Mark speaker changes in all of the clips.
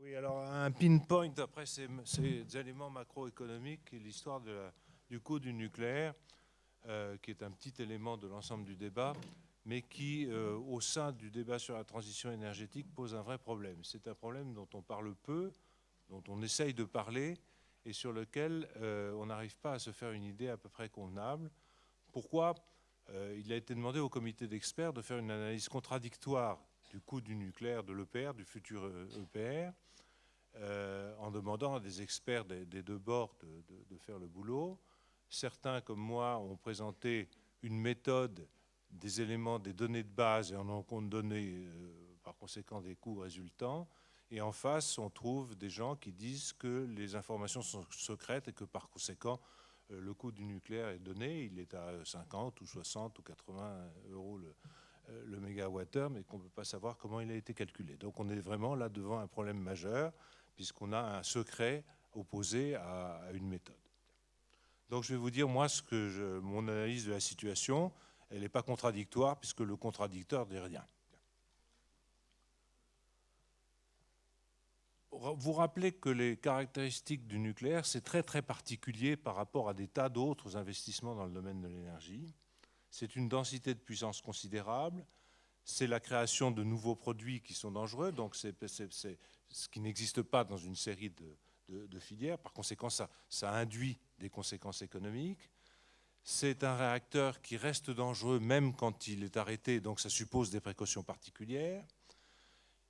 Speaker 1: Oui, alors un pinpoint après ces éléments macroéconomiques et l'histoire du coût du nucléaire, qui est un petit élément de l'ensemble du débat, mais qui, au sein du débat sur la transition énergétique, pose un vrai problème. C'est un problème dont on parle peu, dont on essaye de parler, et sur lequel on n'arrive pas à se faire une idée à peu près convenable. Pourquoi? Il a été demandé au comité d'experts de faire une analyse contradictoire du coût du nucléaire, de l'EPR, du futur EPR, en demandant à des experts des deux bords de faire le boulot. Certains, comme moi, ont présenté une méthode, des éléments, des données de base et en ont compte donné, par conséquent, des coûts résultants. Et en face, on trouve des gens qui disent que les informations sont secrètes et que par conséquent, le coût du nucléaire est donné. Il est à 50 ou 60 ou 80 euros le mégawattheure, mais qu'on ne peut pas savoir comment il a été calculé. Donc on est vraiment là devant un problème majeur, puisqu'on a un secret opposé à une méthode. Donc je vais vous dire, moi, mon analyse de la situation, elle n'est pas contradictoire, puisque le contradicteur ne dit rien. Vous rappelez que les caractéristiques du nucléaire, c'est très très particulier par rapport à des tas d'autres investissements dans le domaine de l'énergie. C'est une densité de puissance considérable, c'est la création de nouveaux produits qui sont dangereux, donc c'est ce qui n'existe pas dans une série de filières. Par conséquent, ça induit des conséquences économiques. C'est un réacteur qui reste dangereux même quand il est arrêté, donc ça suppose des précautions particulières.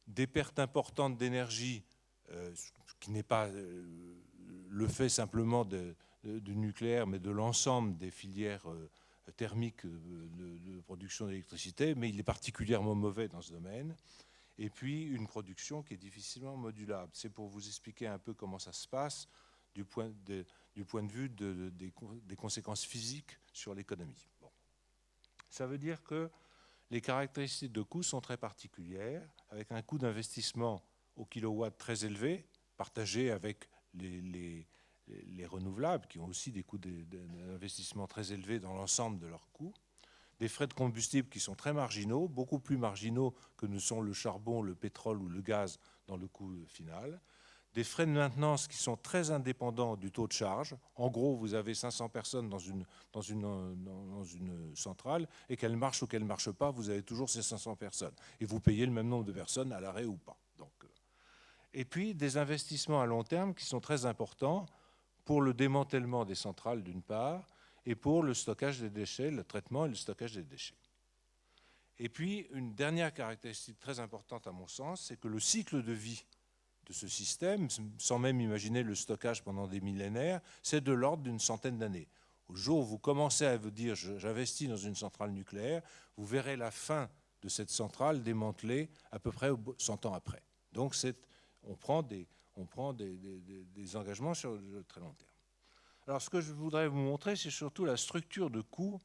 Speaker 1: Des pertes importantes d'énergie, ce qui n'est pas le fait simplement du nucléaire, mais de l'ensemble des filières thermique de production d'électricité, mais il est particulièrement mauvais dans ce domaine. Et puis une production qui est difficilement modulable. C'est pour vous expliquer un peu comment ça se passe du point de vue des conséquences physiques sur l'économie. Bon. Ça veut dire que les caractéristiques de coût sont très particulières, avec un coût d'investissement au kilowatt très élevé, partagé avec les renouvelables, qui ont aussi des coûts d'investissement très élevés dans l'ensemble de leurs coûts, des frais de combustible qui sont très marginaux, beaucoup plus marginaux que ne sont le charbon, le pétrole ou le gaz dans le coût final, des frais de maintenance qui sont très indépendants du taux de charge. En gros, vous avez 500 personnes dans une centrale, et qu'elle marche ou qu'elle ne marche pas, vous avez toujours ces 500 personnes. Et vous payez le même nombre de personnes à l'arrêt ou pas. Et puis des investissements à long terme qui sont très importants pour le démantèlement des centrales d'une part, et pour le stockage des déchets, le traitement et le stockage des déchets. Et puis une dernière caractéristique très importante à mon sens, c'est que le cycle de vie de ce système, sans même imaginer le stockage pendant des millénaires, c'est de l'ordre d'une centaine d'années. Au jour où vous commencez à vous dire j'investis dans une centrale nucléaire, vous verrez la fin de cette centrale démantelée à peu près 100 ans après. Donc on prend des engagements sur le très long terme. Alors ce que je voudrais vous montrer, c'est surtout la structure de coût,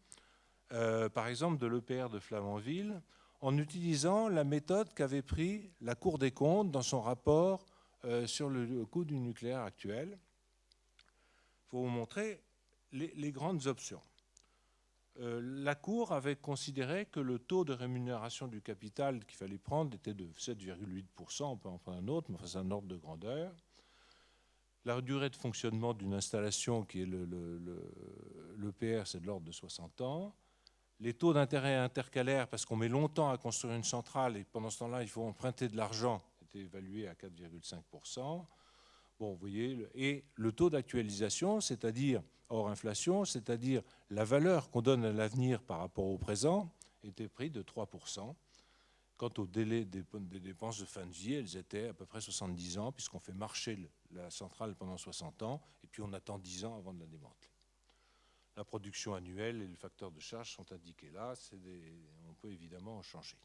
Speaker 1: par exemple de l'EPR de Flamanville, en utilisant la méthode qu'avait pris la Cour des comptes dans son rapport sur le coût du nucléaire actuel. Il faut vous montrer les grandes options. La Cour avait considéré que le taux de rémunération du capital qu'il fallait prendre était de 7,8%, on peut en prendre un autre, mais enfin, c'est un ordre de grandeur. La durée de fonctionnement d'une installation qui est l'EPR, c'est de l'ordre de 60 ans. Les taux d'intérêt intercalaires, parce qu'on met longtemps à construire une centrale et pendant ce temps-là, il faut emprunter de l'argent, étaient évalués à 4,5%. Bon, vous voyez, et le taux d'actualisation, c'est-à-dire hors inflation, c'est-à-dire la valeur qu'on donne à l'avenir par rapport au présent, était pris de 3%. Quant au délai des dépenses de fin de vie, elles étaient à peu près 70 ans, puisqu'on fait marcher la centrale pendant 60 ans, et puis on attend 10 ans avant de la démanteler. La production annuelle et le facteur de charge sont indiqués là, on peut évidemment en changer.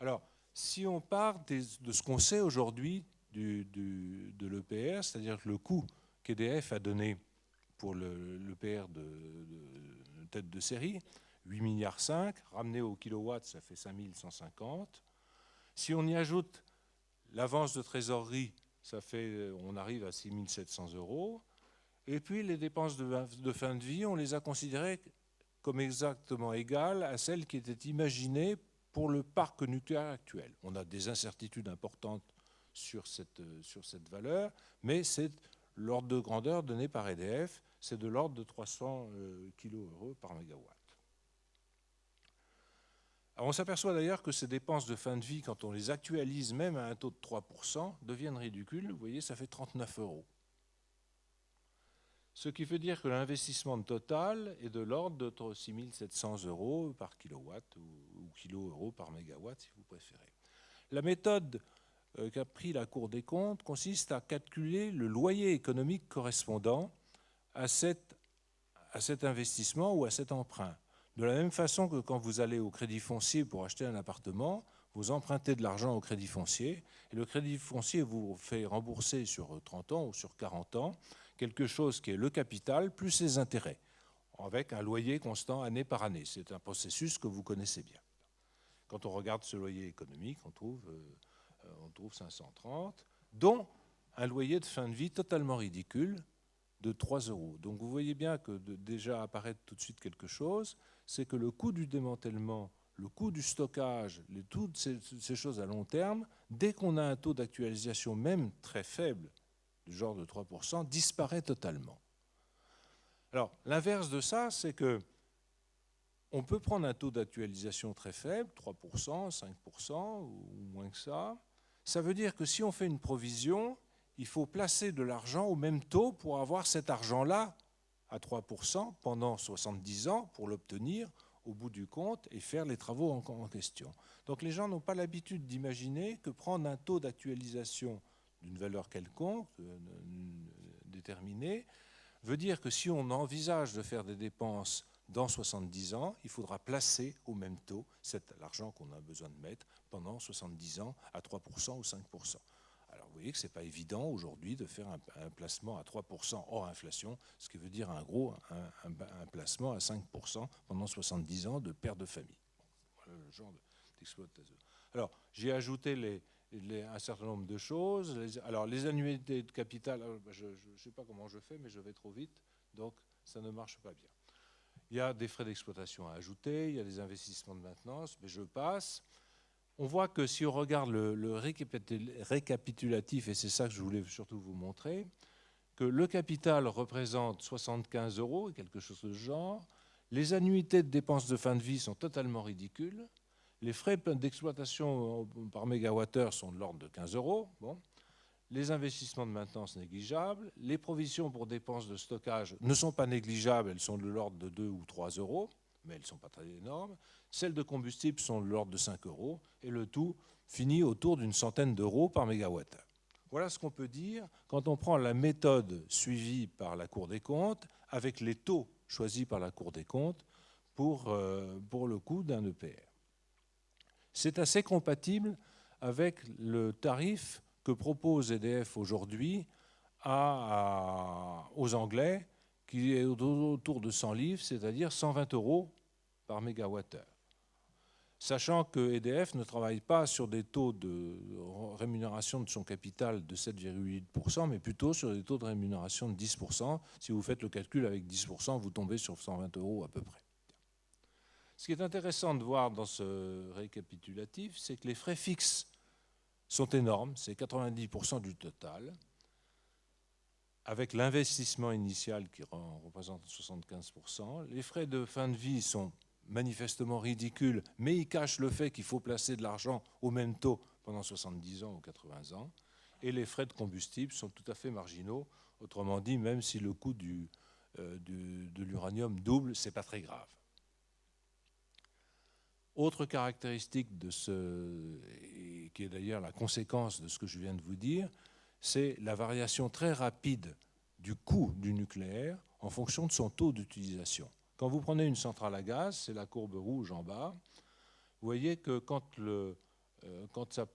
Speaker 1: Alors, si on part de ce qu'on sait aujourd'hui de l'EPR, c'est-à-dire que le coût qu'EDF a donné pour l'EPR de tête de série, 8,5 milliards, ramené au kilowatt, ça fait 5150. Si on y ajoute l'avance de trésorerie, on arrive à 6 700 euros. Et puis les dépenses de fin de vie, on les a considérées comme exactement égales à celles qui étaient imaginées pour le parc nucléaire actuel. On a des incertitudes importantes sur cette valeur, mais c'est l'ordre de grandeur donné par EDF, c'est de l'ordre de 300 kilo-euros par mégawatt. Alors on s'aperçoit d'ailleurs que ces dépenses de fin de vie, quand on les actualise même à un taux de 3%, deviennent ridicules. Vous voyez, ça fait 39 euros. Ce qui veut dire que l'investissement total est de l'ordre de 6 700 euros par kilowatt ou kilo-euros par mégawatt, si vous préférez. La méthode qu'a pris la Cour des comptes consiste à calculer le loyer économique correspondant à cet investissement ou à cet emprunt. De la même façon que quand vous allez au crédit foncier pour acheter un appartement, vous empruntez de l'argent au crédit foncier et le crédit foncier vous fait rembourser sur 30 ans ou sur 40 ans quelque chose qui est le capital plus ses intérêts, avec un loyer constant année par année. C'est un processus que vous connaissez bien. Quand on regarde ce loyer économique, on trouve 530, dont un loyer de fin de vie totalement ridicule de 3 euros. Donc vous voyez bien que déjà apparaît tout de suite quelque chose, c'est que le coût du démantèlement, le coût du stockage, toutes ces choses à long terme, dès qu'on a un taux d'actualisation même très faible, du genre de 3%, disparaît totalement. Alors, l'inverse de ça, c'est que on peut prendre un taux d'actualisation très faible, 3%, 5% ou moins que ça. Ça veut dire que si on fait une provision, il faut placer de l'argent au même taux pour avoir cet argent-là à 3% pendant 70 ans pour l'obtenir au bout du compte et faire les travaux en question. Donc les gens n'ont pas l'habitude d'imaginer que prendre un taux d'actualisation d'une valeur quelconque, déterminée, veut dire que si on envisage de faire des dépenses dans 70 ans, il faudra placer au même taux l'argent qu'on a besoin de mettre pendant 70 ans à 3% ou 5%. Alors vous voyez que ce n'est pas évident aujourd'hui de faire un placement à 3% hors inflation, ce qui veut dire un placement à 5% pendant 70 ans de père de famille. Voilà le genre d'exploitation. Alors j'ai ajouté un certain nombre de choses. Alors les annuités de capital, je ne sais pas comment je fais, mais je vais trop vite, donc ça ne marche pas bien. Il y a des frais d'exploitation à ajouter, il y a des investissements de maintenance, mais je passe. On voit que si on regarde le récapitulatif, et c'est ça que je voulais surtout vous montrer, que le capital représente 75 euros, quelque chose de ce genre. Les annuités de dépenses de fin de vie sont totalement ridicules. Les frais d'exploitation par mégawattheure sont de l'ordre de 15 euros. Bon. Les investissements de maintenance négligeables. Les provisions pour dépenses de stockage ne sont pas négligeables, elles sont de l'ordre de 2 ou 3 euros, mais elles ne sont pas très énormes. Celles de combustible sont de l'ordre de 5 euros, et le tout finit autour d'une centaine d'euros par mégawattheure. Voilà ce qu'on peut dire quand on prend la méthode suivie par la Cour des comptes avec les taux choisis par la Cour des comptes pour le coût d'un EPR. C'est assez compatible avec le tarif que propose EDF aujourd'hui aux Anglais, qui est autour de 100 livres, c'est-à-dire 120 euros par mégawattheure. Sachant que EDF ne travaille pas sur des taux de rémunération de son capital de 7,8%, mais plutôt sur des taux de rémunération de 10%. Si vous faites le calcul avec 10%, vous tombez sur 120 euros à peu près. Ce qui est intéressant de voir dans ce récapitulatif, c'est que les frais fixes sont énormes, c'est 90% du total, avec l'investissement initial qui représente 75%. Les frais de fin de vie sont manifestement ridicules, mais ils cachent le fait qu'il faut placer de l'argent au même taux pendant 70 ans ou 80 ans. Et les frais de combustible sont tout à fait marginaux. Autrement dit, même si le coût de l'uranium double, ce n'est pas très grave. Autre caractéristique qui est d'ailleurs la conséquence de ce que je viens de vous dire, c'est la variation très rapide du coût du nucléaire en fonction de son taux d'utilisation. Quand vous prenez une centrale à gaz, c'est la courbe rouge en bas, vous voyez que quand ça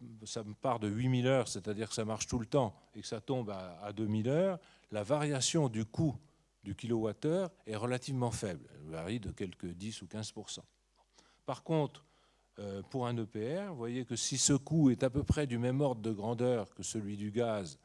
Speaker 1: part de 8000 heures, c'est-à-dire que ça marche tout le temps, et que ça tombe à 2000 heures, la variation du coût du kilowattheure est relativement faible. Elle varie de quelques 10 ou 15%. Par contre, pour un EPR, vous voyez que si ce coût est à peu près du même ordre de grandeur que celui du gaz,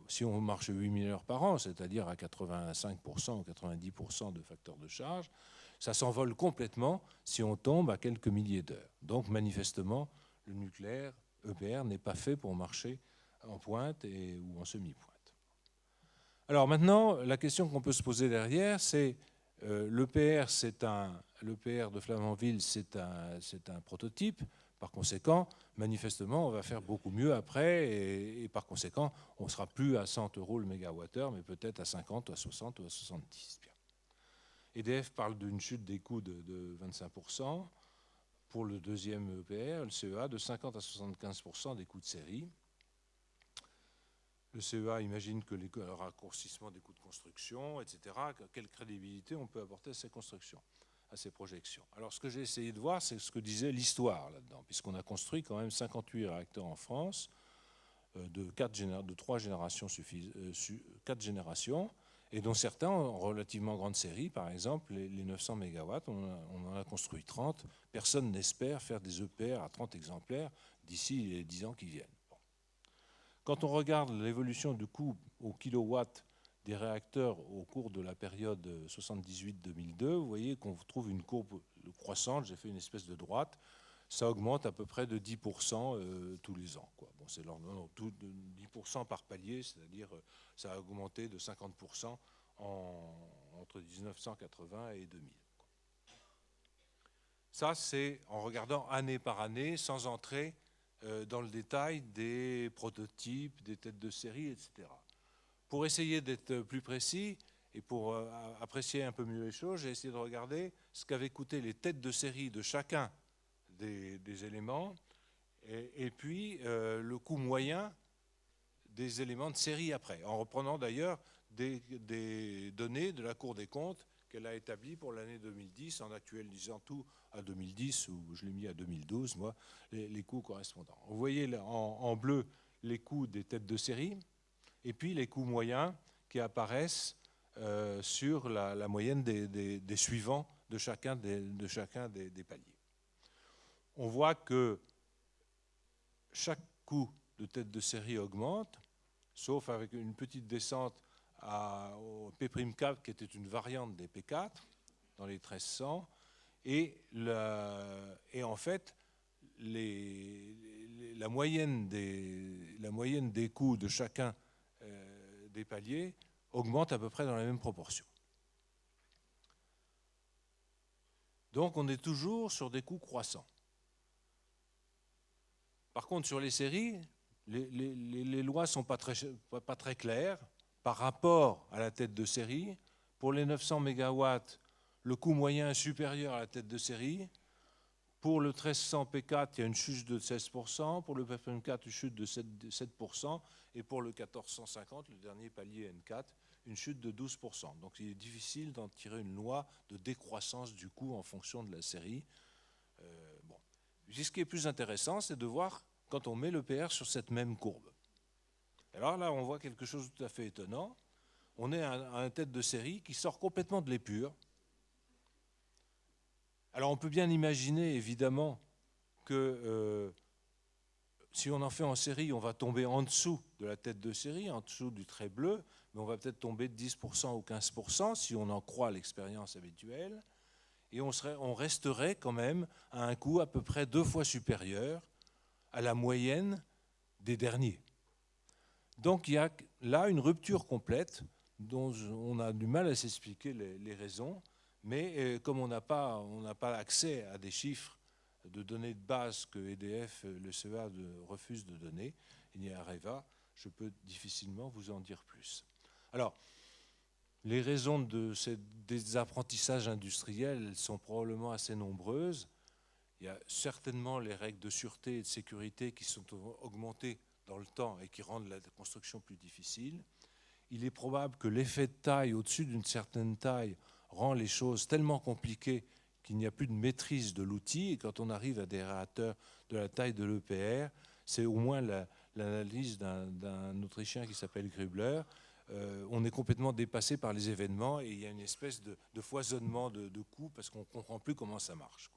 Speaker 1: si on marche 8000 heures par an, c'est-à-dire à 85% ou 90% de facteur de charge, ça s'envole complètement si on tombe à quelques milliers d'heures. Donc manifestement, le nucléaire EPR n'est pas fait pour marcher en pointe ou en semi-pointe. Alors maintenant, la question qu'on peut se poser derrière, c'est l'EPR de Flamanville, c'est un prototype. Par conséquent, manifestement, on va faire beaucoup mieux après et par conséquent, on ne sera plus à 100 € le mégawattheure, mais peut-être à 50, ou à 60 ou à 70. Bien. EDF parle d'une chute des coûts de 25%. Pour le deuxième EPR, le CEA, de 50 à 75% des coûts de série. Le CEA imagine que le raccourcissement des coûts de construction, etc., quelle crédibilité on peut apporter à ces constructions, à ces projections. Alors ce que j'ai essayé de voir, c'est ce que disait l'histoire là-dedans, puisqu'on a construit quand même 58 réacteurs en France, de 3 générations, 4 générations, et dont certains en relativement grande série, par exemple les 900 MW, on en a construit 30. Personne n'espère faire des EPR à 30 exemplaires d'ici les 10 ans qui viennent. Bon. Quand on regarde l'évolution du coût au kilowatt des réacteurs au cours de la période 78-2002, vous voyez qu'on trouve une courbe croissante, j'ai fait une espèce de droite, ça augmente à peu près de 10% tous les ans. Quoi. Bon, c'est 10% par palier, c'est-à-dire ça a augmenté de 50% entre 1980 et 2000. Ça, c'est en regardant année par année, sans entrer dans le détail des prototypes, des têtes de série, etc. Pour essayer d'être plus précis et pour apprécier un peu mieux les choses, j'ai essayé de regarder ce qu'avaient coûté les têtes de série de chacun des éléments, et puis le coût moyen des éléments de série après, en reprenant d'ailleurs des données de la Cour des comptes qu'elle a établies pour l'année 2010, en actualisant tout à 2010, ou je l'ai mis à 2012, moi, les coûts correspondants. Vous voyez là, en bleu les coûts des têtes de série, et puis les coûts moyens qui apparaissent sur la moyenne des suivants de chacun des paliers. On voit que chaque coût de tête de série augmente, sauf avec une petite descente au P'4, qui était une variante des P4, dans les 1300. Et en fait, la moyenne des coûts de chacun des paliers augmente à peu près dans la même proportion. Donc on est toujours sur des coûts croissants. Par contre, sur les séries, les lois ne sont pas très claires par rapport à la tête de série. Pour les 900 MW, le coût moyen est supérieur à la tête de série. Pour le 1300 P4, il y a une chute de 16%. Pour le P4, une chute de 7%. Et pour le 1450, le dernier palier N4, une chute de 12%. Donc il est difficile d'en tirer une loi de décroissance du coût en fonction de la série. Bon. Ce qui est plus intéressant, c'est de voir quand on met l'EPR sur cette même courbe. Alors là, on voit quelque chose de tout à fait étonnant. On est à une tête de série qui sort complètement de l'épure. Alors on peut bien imaginer, évidemment, que si on en fait en série, on va tomber en dessous de la tête de série, en dessous du trait bleu, mais on va peut-être tomber de 10% ou 15% si on en croit l'expérience habituelle. Et on resterait quand même à un coût à peu près 2 fois supérieur à la moyenne des derniers. Donc il y a là une rupture complète dont on a du mal à s'expliquer les raisons, mais comme on n'a pas accès à des chiffres de données de base que EDF, le CEA refuse de donner, Areva, je peux difficilement vous en dire plus. Alors, les raisons des apprentissages industriels sont probablement assez nombreuses. Il y a certainement les règles de sûreté et de sécurité qui sont augmentées dans le temps et qui rendent la construction plus difficile. Il est probable que l'effet de taille au-dessus d'une certaine taille rend les choses tellement compliquées qu'il n'y a plus de maîtrise de l'outil. Et quand on arrive à des réacteurs de la taille de l'EPR, c'est au moins l'analyse d'un Autrichien qui s'appelle Grübler. On est complètement dépassé par les événements et il y a une espèce de foisonnement de coûts parce qu'on ne comprend plus comment ça marche.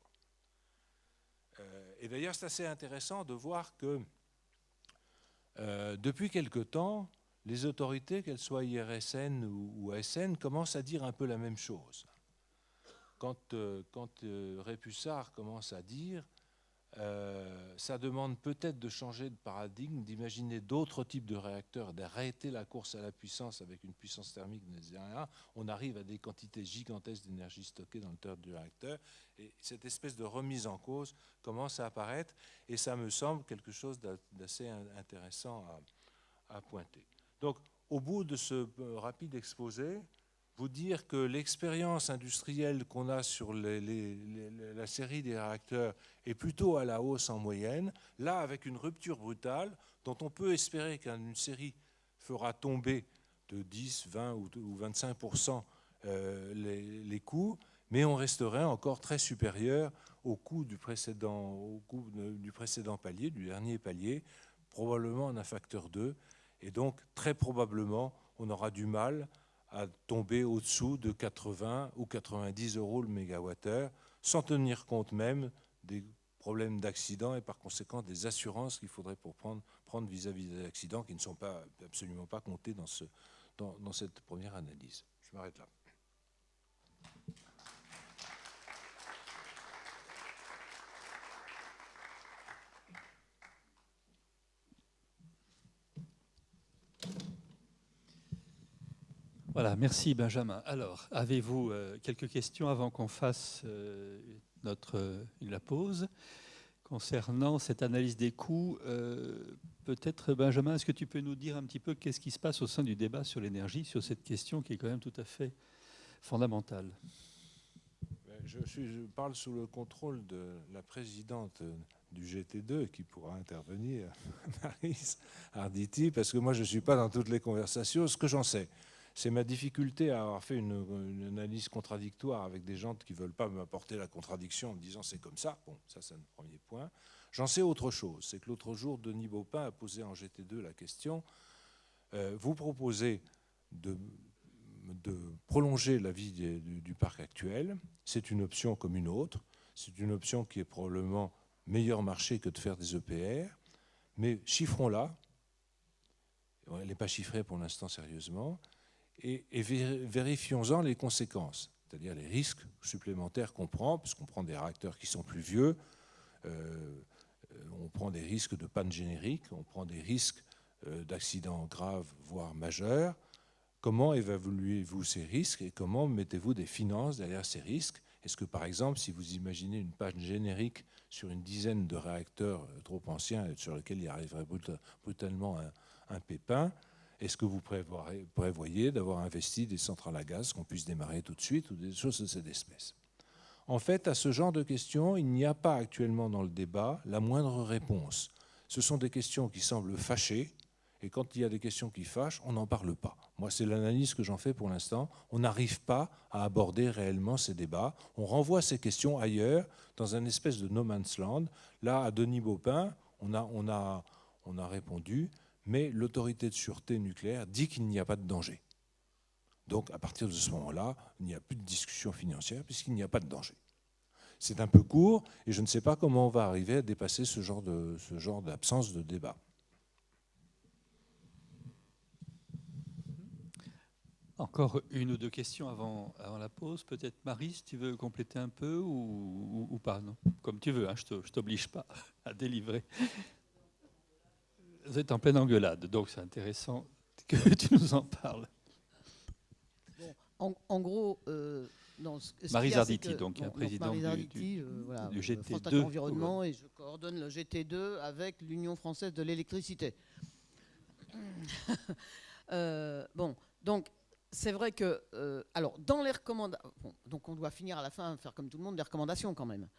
Speaker 1: Et d'ailleurs, c'est assez intéressant de voir que depuis quelque temps, les autorités, qu'elles soient IRSN ou ASN, commencent à dire un peu la même chose. Quand Répussard commence à dire Ça demande peut-être de changer de paradigme, d'imaginer d'autres types de réacteurs, d'arrêter la course à la puissance avec une puissance thermique de 0,1. On arrive à des quantités gigantesques d'énergie stockée dans le cœur du réacteur. Et cette espèce de remise en cause commence à apparaître. Et ça me semble quelque chose d'assez intéressant à pointer. Donc, au bout de ce rapide exposé, vous dire que l'expérience industrielle qu'on a sur la série des réacteurs est plutôt à la hausse en moyenne, là avec une rupture brutale dont on peut espérer qu'une série fera tomber de 10, 20 ou 25% les coûts, mais on resterait encore très supérieur au coût du précédent palier, du dernier palier, probablement en un facteur 2, et donc très probablement on aura du mal à tomber au-dessous de 80 ou 90 euros le mégawattheure, sans tenir compte même des problèmes d'accident et par conséquent des assurances qu'il faudrait pour prendre vis-à-vis des accidents qui ne sont absolument pas comptés dans cette première analyse. Je m'arrête là.
Speaker 2: Voilà, merci Benjamin. Alors, avez-vous quelques questions avant qu'on fasse la pause concernant cette analyse des coûts? Peut-être, Benjamin, est-ce que tu peux nous dire un petit peu qu'est-ce qui se passe au sein du débat sur l'énergie, sur cette question qui est quand même tout à fait fondamentale?
Speaker 1: Je parle sous le contrôle de la présidente du GT2 qui pourra intervenir, Maryse Arditi, parce que moi je ne suis pas dans toutes les conversations. Ce que j'en sais, c'est ma difficulté à avoir fait une analyse contradictoire avec des gens qui ne veulent pas m'apporter la contradiction en me disant c'est comme ça. Bon, ça c'est le premier point. J'en sais autre chose. C'est que l'autre jour, Denis Baupin a posé en GT2 la question vous proposez de prolonger la vie du parc actuel. C'est une option comme une autre. C'est une option qui est probablement meilleur marché que de faire des EPR. Mais chiffrons-la. Elle n'est pas chiffrée pour l'instant sérieusement. Et vérifions-en les conséquences, c'est-à-dire les risques supplémentaires qu'on prend, puisqu'on prend des réacteurs qui sont plus vieux, on prend des risques de panne générique, on prend des risques d'accidents graves, voire majeurs. Comment évaluez-vous ces risques et comment mettez-vous des finances derrière ces risques? Est-ce que, par exemple, si vous imaginez une panne générique sur une dizaine de réacteurs trop anciens sur lesquels il arriverait brutalement un pépin, est-ce que vous prévoyez d'avoir investi des centrales à gaz qu'on puisse démarrer tout de suite ou des choses de cette espèce? En fait, à ce genre de questions, il n'y a pas actuellement dans le débat la moindre réponse. Ce sont des questions qui semblent fâcher, et quand il y a des questions qui fâchent, on n'en parle pas. Moi, c'est l'analyse que j'en fais pour l'instant. On n'arrive pas à aborder réellement ces débats. On renvoie ces questions ailleurs, dans un espèce de no man's land. Là, à Denis Baupin, on a répondu, mais l'autorité de sûreté nucléaire dit qu'il n'y a pas de danger. Donc, à partir de ce moment-là, il n'y a plus de discussion financière puisqu'il n'y a pas de danger. C'est un peu court et je ne sais pas comment on va arriver à dépasser ce genre d'absence de débat.
Speaker 2: Encore une ou deux questions avant la pause. Peut-être Maryse, tu veux compléter un peu ou pas? Non, comme tu veux, hein, je ne t'oblige pas à délivrer. Vous êtes en pleine engueulade, donc c'est intéressant que tu nous en parles.
Speaker 3: Bon, en gros,
Speaker 2: Maryse Arditi, donc président du GT2
Speaker 3: Environnement, et je coordonne le GT2 avec l'Union française de l'électricité. Bon, donc c'est vrai que, alors dans les recommandations, donc on doit finir à la fin, faire comme tout le monde, des recommandations quand même.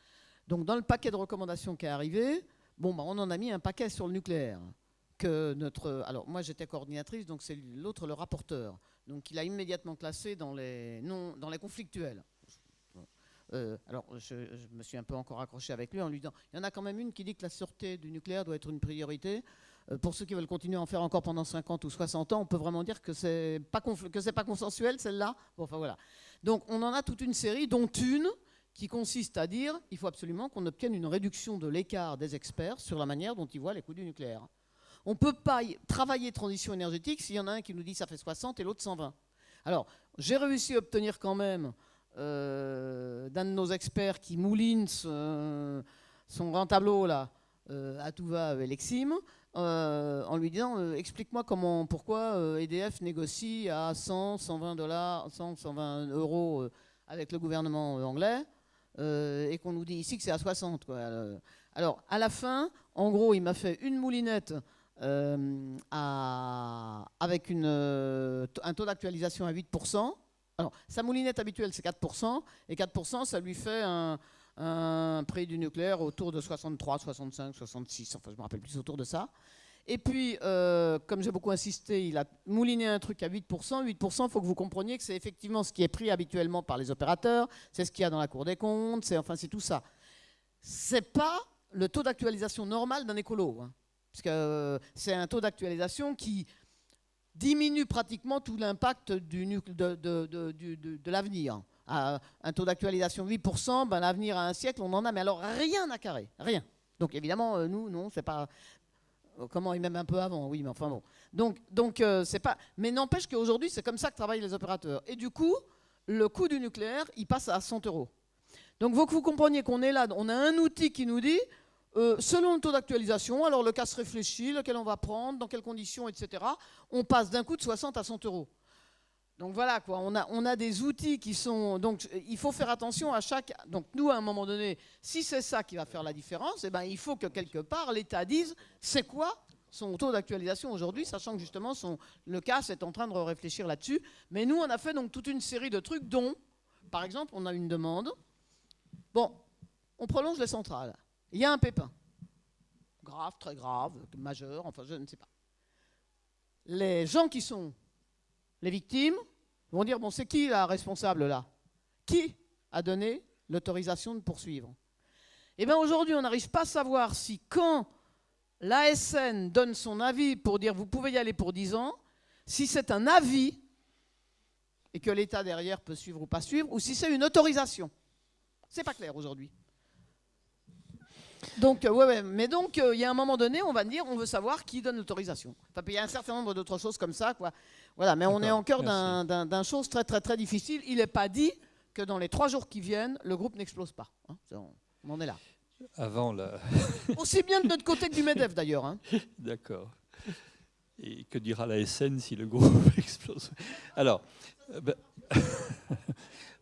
Speaker 3: Donc dans le paquet de recommandations qui est arrivé, bon, on en a mis un paquet sur le nucléaire. Alors moi j'étais coordinatrice, donc c'est l'autre, le rapporteur. Donc il a immédiatement classé dans les conflictuels. Alors je me suis un peu encore accroché avec lui en lui disant, il y en a quand même une qui dit que la sûreté du nucléaire doit être une priorité. Pour ceux qui veulent continuer à en faire encore pendant 50 ou 60 ans, on peut vraiment dire que c'est pas consensuel celle-là. Bon, enfin voilà. Donc on en a toute une série, dont une qui consiste à dire il faut absolument qu'on obtienne une réduction de l'écart des experts sur la manière dont ils voient les coûts du nucléaire. On ne peut pas travailler transition énergétique s'il y en a un qui nous dit ça fait 60 et l'autre 120. Alors, j'ai réussi à obtenir quand même d'un de nos experts qui mouline son grand tableau là, à tout va avec Lexim, en lui disant explique-moi pourquoi EDF négocie à 100, 120 dollars, 100, 120 euros avec le gouvernement anglais et qu'on nous dit ici que c'est à 60 quoi. Alors à la fin, en gros, il m'a fait une moulinette avec un taux d'actualisation à 8%. Alors sa moulinette habituelle c'est 4% et 4% ça lui fait un prix du nucléaire autour de 63, 65, 66, enfin je me rappelle plus, autour de ça. Et puis, comme j'ai beaucoup insisté, il a mouliné un truc à 8%. 8%, il faut que vous compreniez que c'est effectivement ce qui est pris habituellement par les opérateurs, c'est ce qu'il y a dans la Cour des comptes, c'est tout ça. C'est pas le taux d'actualisation normal d'un écolo, hein, parce que c'est un taux d'actualisation qui diminue pratiquement tout l'impact de l'avenir. À un taux d'actualisation 8%, ben, l'avenir à un siècle, on en a, mais alors rien à carrer, rien. Donc évidemment, nous, non, c'est pas... Comment, et même un peu avant, oui, mais enfin bon. Donc c'est pas... Mais n'empêche qu'aujourd'hui, c'est comme ça que travaillent les opérateurs. Et du coup, le coût du nucléaire, il passe à 100 euros. Donc il faut que vous compreniez qu'on est là, on a un outil qui nous dit, selon le taux d'actualisation, alors le cas se réfléchit, lequel on va prendre, dans quelles conditions, etc. On passe d'un coup de 60 à 100 euros. Donc voilà, quoi, on a des outils qui sont... Donc il faut faire attention à chaque... Donc nous, à un moment donné, si c'est ça qui va faire la différence, eh ben, il faut que quelque part, l'État dise c'est quoi son taux d'actualisation aujourd'hui, sachant que justement, le CAS est en train de réfléchir là-dessus. Mais nous, on a fait donc toute une série de trucs dont, par exemple, on a une demande. Bon, on prolonge les centrales. Il y a un pépin. Grave, très grave, majeur, enfin je ne sais pas. Les gens qui sont... Les victimes vont dire, bon, c'est qui la responsable là? Qui a donné l'autorisation de poursuivre? Eh bien aujourd'hui, on n'arrive pas à savoir si quand l'ASN donne son avis pour dire vous pouvez y aller pour 10 ans, si c'est un avis et que l'État derrière peut suivre ou pas suivre, ou si c'est une autorisation. C'est pas clair aujourd'hui. Donc, mais donc, il y a un moment donné, on va dire, on veut savoir qui donne l'autorisation. Enfin, il y a un certain nombre d'autres choses comme ça, quoi. Voilà, mais on est en cœur d'un chose très, très, très difficile. Il n'est pas dit que dans les 3 jours qui viennent, le groupe n'explose pas. Hein. On en est là.
Speaker 2: Avant la...
Speaker 3: Aussi bien de notre côté que du MEDEF, d'ailleurs. Hein.
Speaker 2: D'accord. Et que dira la SN si le groupe explose? Alors,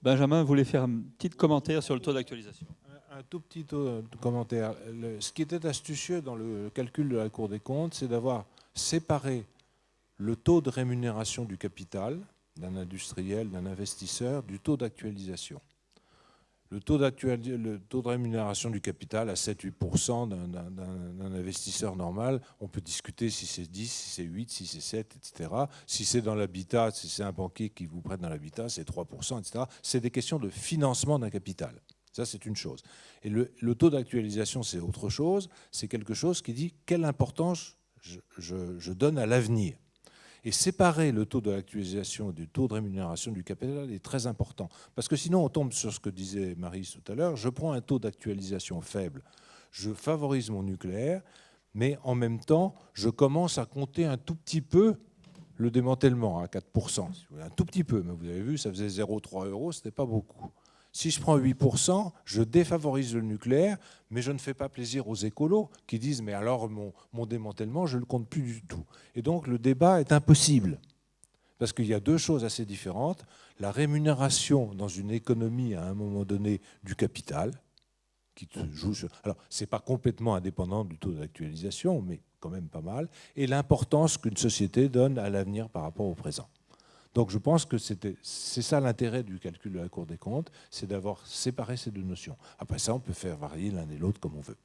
Speaker 2: Benjamin voulait faire un petit commentaire sur le taux d'actualisation.
Speaker 1: Un tout petit commentaire. Ce qui était astucieux dans le calcul de la Cour des comptes, c'est d'avoir séparé le taux de rémunération du capital d'un industriel, d'un investisseur, du taux d'actualisation. Le taux de rémunération du capital à 7-8% d'un investisseur normal, on peut discuter si c'est 10, si c'est 8, si c'est 7, etc. Si c'est dans l'habitat, si c'est un banquier qui vous prête dans l'habitat, c'est 3%, etc. C'est des questions de financement d'un capital. Ça, c'est une chose. Et le taux d'actualisation, c'est autre chose. C'est quelque chose qui dit quelle importance je donne à l'avenir. Et séparer le taux de l'actualisation du taux de rémunération du capital est très important. Parce que sinon, on tombe sur ce que disait Marie tout à l'heure. Je prends un taux d'actualisation faible, je favorise mon nucléaire, mais en même temps, je commence à compter un tout petit peu le démantèlement à 4%. Un tout petit peu, mais vous avez vu, ça faisait 0,3 €, ce n'était pas beaucoup. Si je prends 8%, je défavorise le nucléaire, mais je ne fais pas plaisir aux écolos qui disent « mais alors mon démantèlement, je ne le compte plus du tout ». Et donc le débat est impossible, parce qu'il y a 2 choses assez différentes. La rémunération dans une économie à un moment donné du capital, qui joue sur... Alors, ce n'est pas complètement indépendant du taux d'actualisation, mais quand même pas mal, et l'importance qu'une société donne à l'avenir par rapport au présent. Donc je pense que c'est ça l'intérêt du calcul de la Cour des comptes, c'est d'avoir séparé ces 2 notions. Après ça, on peut faire varier l'un et l'autre comme on veut.